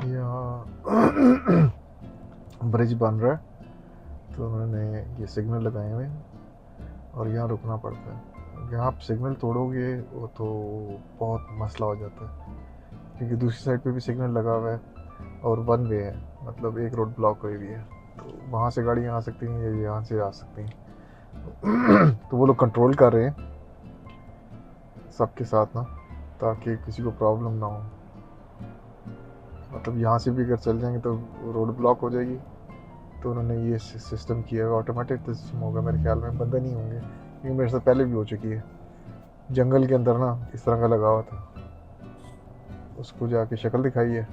यहाँ ब्रिज बन रहा है, तो उन्होंने ये सिग्नल लगाए हुए हैं और यहाँ रुकना पड़ता है। यहाँ आप सिग्नल तोड़ोगे वो तो बहुत मसला हो जाता है, क्योंकि दूसरी साइड पे भी सिग्नल लगा हुआ है और वन वे है, मतलब एक रोड ब्लॉक हुई हुई है, तो वहाँ से गाड़ियाँ आ सकती हैं या यहाँ से आ सकती हैं। तो वो लोग कंट्रोल कर रहे हैं सबके साथ ना, ताकि किसी को प्रॉब्लम ना हो। मतलब यहाँ से भी अगर चल जाएंगे तो रोड ब्लॉक हो जाएगी, तो उन्होंने ये सिस्टम किया है। ऑटोमेटिक सिस्टम होगा मेरे ख्याल में, बंदा नहीं होंगे, क्योंकि मेरे से पहले भी हो चुकी है जंगल के अंदर ना, इस तरह का लगा हुआ था। उसको जाके शक्ल दिखाई है,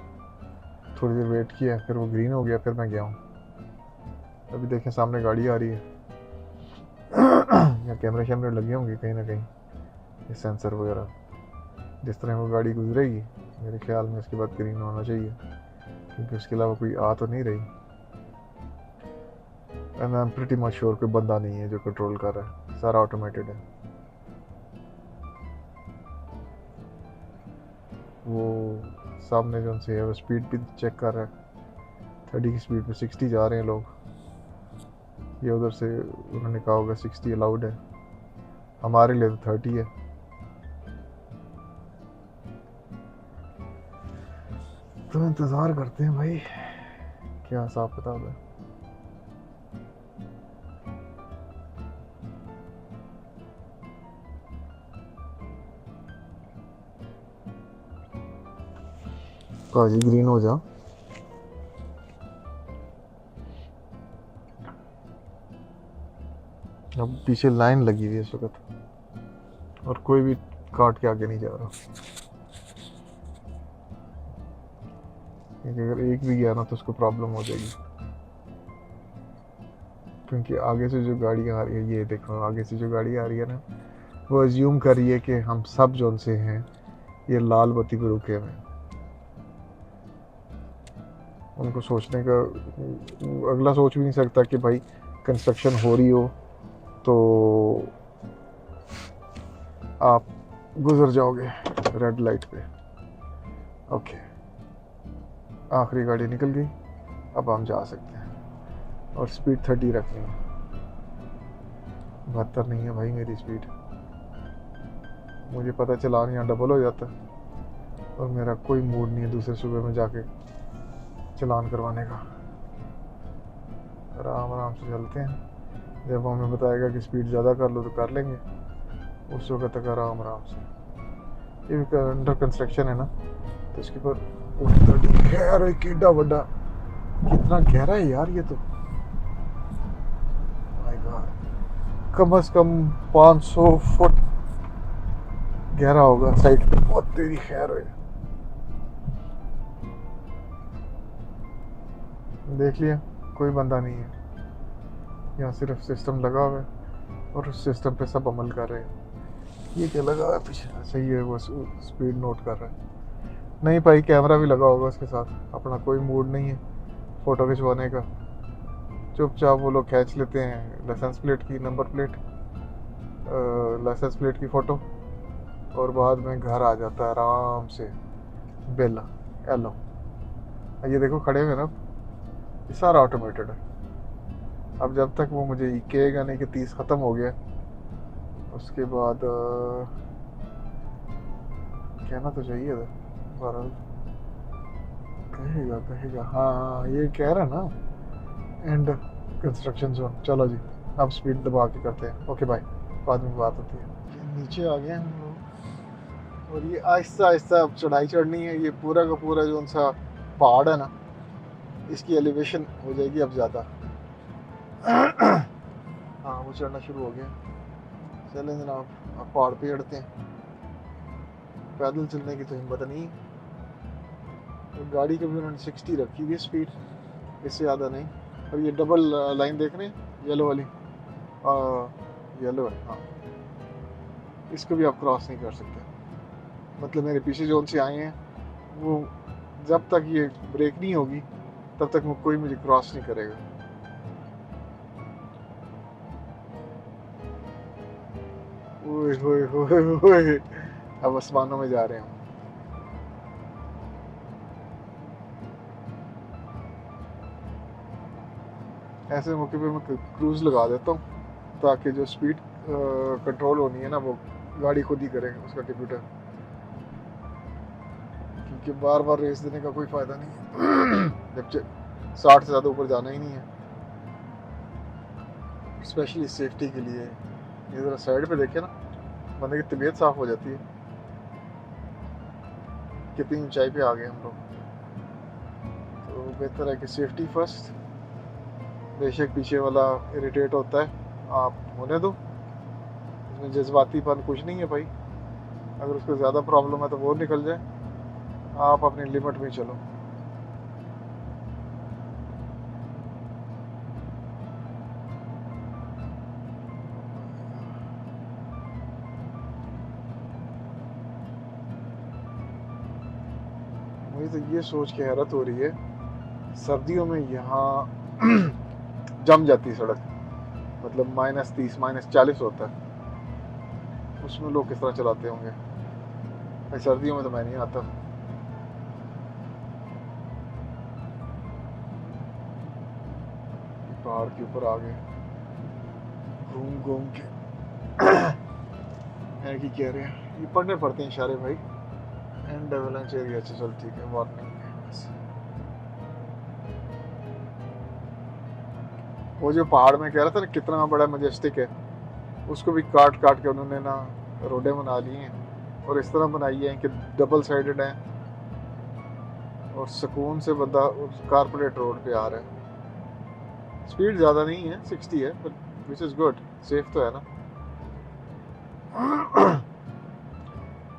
थोड़ी देर वेट किया, फिर वो ग्रीन हो गया, फिर मैं गया हूँ। अभी देखें सामने गाड़ी आ रही है। या कैमरे शैमरे लगे होंगे कहीं ना कहीं, ये सेंसर वगैरह। जिस तरह वो गाड़ी गुजरेगी मेरे ख्याल में उसके बाद ग्रीन होना चाहिए, क्योंकि उसके अलावा कोई आ तो नहीं रही। And I am pretty much sure कोई बंदा नहीं है जो कंट्रोल कर रहा है, सारा ऑटोमेटेड है। वो सामने जो उनसे है वो स्पीड भी चेक कर रहा है, 30 की स्पीड पे 60 जा रहे हैं लोग। ये उधर से उन्होंने कहा होगा 60 अलाउड है, हमारे लिए तो 30 है। तो इंतज़ार करते हैं भाई, क्या हिसाब किताब है। काजी ग्रीन हो जा। अब पीछे लाइन लगी हुई है इस वक्त, और कोई भी काट के आगे नहीं जा रहा, क्योंकि अगर एक भी गया ना तो उसको प्रॉब्लम हो जाएगी। क्योंकि आगे से जो गाड़ियाँ आ रही है, ये देखो आगे से जो गाड़ी आ रही है ना, वो अज्यूम कर रही है कि हम सब जो उनसे हैं ये लाल बत्ती पे रुके हुए हैं। उनको सोचने का अगला सोच भी नहीं सकता कि भाई कंस्ट्रक्शन हो रही हो तो आप गुजर जाओगे रेड लाइट पे। ओके, आखिरी गाड़ी निकल गई, अब हम जा सकते हैं। और स्पीड 30 रखनी है, 72 नहीं है भाई मेरी स्पीड। मुझे पता चला यहाँ डबल हो जाता, और मेरा कोई मूड नहीं है दूसरे सूबे में जाके चलान करवाने का। आराम आराम से चलते हैं, जब हमें बताएगा कि स्पीड ज़्यादा कर लो तो कर लेंगे, उस वक्त तक आराम आराम से। ये भी अंडर कंस्ट्रक्शन है ना, तो इसके ऊपर यार कितना बड़ा, कितना गहरा है यार ये तो। माय गॉड, कम से कम 500 फुट गहरा होगा साइड पे। बहुत तेरी खैर है। देख लिया, कोई बंदा नहीं है यहाँ, सिर्फ सिस्टम लगा हुआ है और उस सिस्टम पे सब अमल कर रहे हैं। ये क्या लगा है पीछे, सही है, वो स्पीड नोट कर रहा है। नहीं भाई, कैमरा भी लगा होगा उसके साथ। अपना कोई मूड नहीं है फ़ोटो खिंचवाने का, चुपचाप वो लोग खींच लेते हैं लाइसेंस प्लेट की, नंबर प्लेट, लाइसेंस प्लेट की फ़ोटो, और बाद में घर आ जाता है आराम से। बिल हेलो, ये देखो खड़े हुए ना, ये सारा ऑटोमेटेड है। अब जब तक वो मुझे कहेगा नहीं कि 30 ख़त्म हो गया, उसके बाद कहना तो चाहिए था। बहरहाल कहेगा कहेगा, हाँ हाँ ये कह रहा ना एंड कंस्ट्रक्शन जोन। चलो जी, अब स्पीड दबा के करते हैं। ओके बाय, बाद में बात होती है। नीचे आ गए हम लोग, और ये आहिस्ता आहिस्ता अब चढ़ाई चढ़नी है। ये पूरा का पूरा जो सा पहाड़ है ना, इसकी एलिवेशन हो जाएगी अब ज़्यादा। हाँ वो चढ़ना शुरू हो गया। चलें जनाब, अब पहाड़ पे चढ़ते हैं। पैदल चलने की तो हिम्मत नहीं। और गाड़ी की भी उन्होंने 60 रखी हुई है स्पीड, इससे ज़्यादा नहीं। और ये डबल लाइन देख रहे हैं, येलो वाली, येलो है हाँ, इसको भी आप क्रॉस नहीं कर सकते। मतलब मेरे पीछे जो उनसे आए हैं, वो जब तक ये ब्रेक नहीं होगी तब तक कोई मुझे क्रॉस नहीं करेगा। ओए होए होए होए, अब आसमानों में जा रहे हैं। ऐसे मौके पे मैं क्रूज़ लगा देता हूँ ताकि जो स्पीड कंट्रोल होनी है ना वो गाड़ी खुद ही करेगा उसका कंप्यूटर, क्योंकि बार बार रेस देने का कोई फ़ायदा नहीं है जब 60 से ज़्यादा ऊपर जाना ही नहीं है, स्पेशली सेफ्टी के लिए। ये ज़रा साइड पे देखे ना, बंदे की तबीयत साफ़ हो जाती है। कितनी ऊंचाई पे आ गए हम लोग, तो बेहतर है कि सेफ्टी फर्स्ट। बेशक पीछे वाला इरिटेट होता है, आप होने दो, इसमें जज्बातीपन कुछ नहीं है भाई। अगर उसको ज़्यादा प्रॉब्लम है तो वो निकल जाए, आप अपनी लिमिट में चलो। मुझे तो ये सोच के हैरत हो रही है, सर्दियों में यहाँ जम जाती है सड़क, मतलब -30 -40 होता है, उसमें लोग किस तरह चलाते होंगे भाई। सर्दियों में तो मैं नहीं आता। पहाड़ के ऊपर आ गए घूम घूम के है कि कह रहे हैं, ये पढ़ने पड़ते हैं इशारे भाई। एंड एवलांच एरिया, अच्छा चल ठीक है, वार्निंग। वो जो पहाड़ में कह रहा था ना कितना बड़ा मजेस्टिक है, उसको भी काट काट के उन्होंने ना रोडें बना ली हैं, और इस तरह बनाई हैं कि डबल साइडेड हैं, और सुकून से बंदा उस कारपोरेट रोड पे आ रहा है। स्पीड ज़्यादा नहीं है, 60 है, but which is good, safe तो है ना।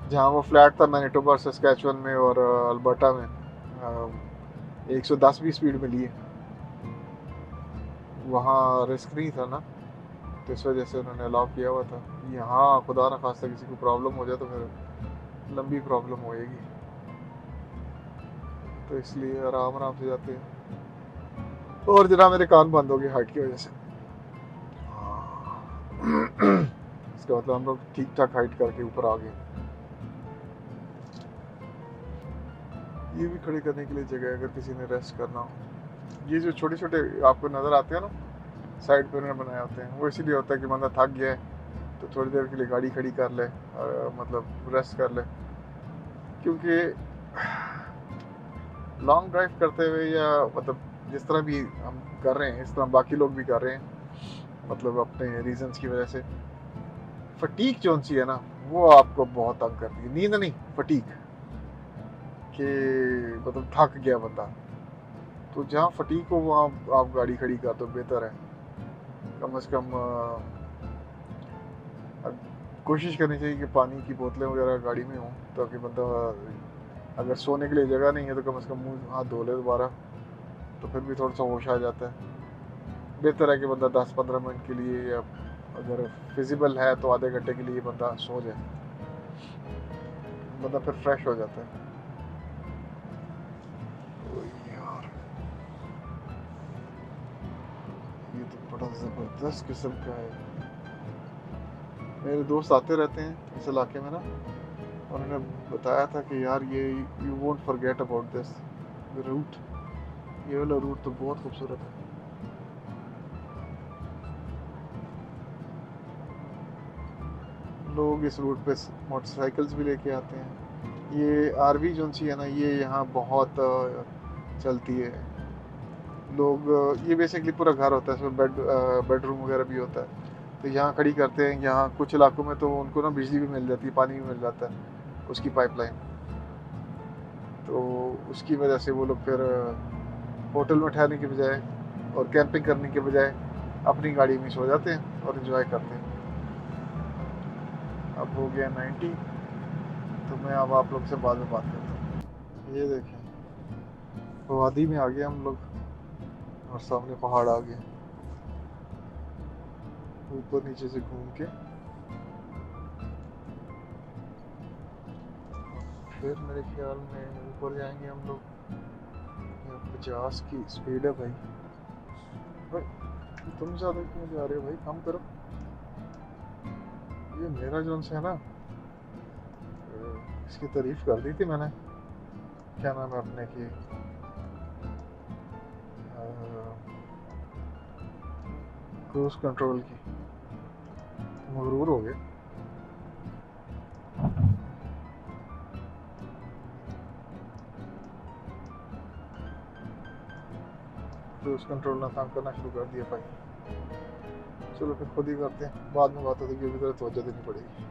जहाँ वो फ्लैट था मैनिटोबा सस्कैचुअन में और अल्बर्टा में, 110 भी स्पीड मिली है, वहाँ रिस्क नहीं था ना, तो इस वजह से उन्होंने अलाउ किया हुआ था। यहाँ खुदा न खास्ता किसी को प्रॉब्लम हो जाए तो फिर लंबी प्रॉब्लम होएगी, तो इसलिए आराम आराम से जाते हैं। और जना मेरे कान बंद हो गए हाइट की वजह से। इसका मतलब हम लोग ठीक ठाक हाइट करके ऊपर आ गए। ये भी खड़े करने के लिए जगह है अगर किसी ने रेस्ट करना हो। ये जो छोटे छोटे आपको नज़र आते हैं ना साइड पे उन्होंने बनाए होते हैं, वो इसीलिए होता है कि बंदा थक गया है तो थोड़ी देर के लिए गाड़ी खड़ी कर ले, मतलब रेस्ट कर ले। क्योंकि लॉन्ग ड्राइव करते हुए या मतलब जिस तरह भी हम कर रहे हैं इस तरह बाकी लोग भी कर रहे हैं, मतलब अपने रीजंस की वजह से फटीक जो सी है ना वो आपको बहुत तंग करती है। नींद नहीं, फटीक, कि मतलब थक गया बंदा, तो जहाँ फटीक हो वहाँ आप गाड़ी खड़ी कर दो, बेहतर है। कम से कम कोशिश करनी चाहिए कि पानी की बोतलें वगैरह गाड़ी में हों, ताकि बंदा अगर सोने के लिए जगह नहीं है तो कम से कम मुंह हाथ धो ले दोबारा, तो फिर भी थोड़ा सा होश आ जाता है। बेहतर है कि बंदा 10-15 मिनट के लिए, या अगर फिजिबल है तो आधे घंटे के लिए बंदा सो जाए, बंदा फिर फ्रेश हो जाता है। तो यार ये तो बड़ा ज़बरदस्त किस्म का है। मेरे दोस्त आते रहते हैं इस इलाके में ना, उन्होंने बताया था कि यार ये you won't forget about this route, ये वाला रूट तो बहुत खूबसूरत है। लोग इस रूट पे मोटरसाइकिल्स भी लेके आते हैं। ये आरवी जो सी है ना ये यहाँ बहुत चलती है। लोग ये बेसिकली पूरा घर होता है, इसमें बेडरूम वगैरह भी होता है, तो यहाँ खड़ी करते हैं। यहाँ कुछ इलाकों में तो उनको ना बिजली भी मिल जाती है, पानी भी मिल जाता है उसकी पाइपलाइन, तो उसकी वजह से वो लोग फिर होटल में ठहरने के बजाय और कैंपिंग करने के बजाय अपनी गाड़ी में सो जाते हैं और इन्जॉय करते हैं। अब हो गया 90, तो मैं अब आप लोग से बाद में बात करता हूँ। ये देखें वादी में आ गए हम लोग, और सामने पहाड़ आ गए, ऊपर नीचे से घूम के फिर मेरे ख्याल में ऊपर जाएंगे हम लोग। 50 की स्पीड है भाई। भाई तुम ज़्यादा क्यों जा रहे हो भाई, कम करो। ये मेरा जोन से है ना, इसकी तारीफ कर दी थी मैंने, क्या नाम है अपने की, क्रूज कंट्रोल की, मगरूर हो गए। क्रूज कंट्रोल ने तंग करना शुरू कर दिया भाई। चलो फिर खुद ही करते हैं, बाद में बात होगी, अभी तो तवज्जो देनी पड़ेगी।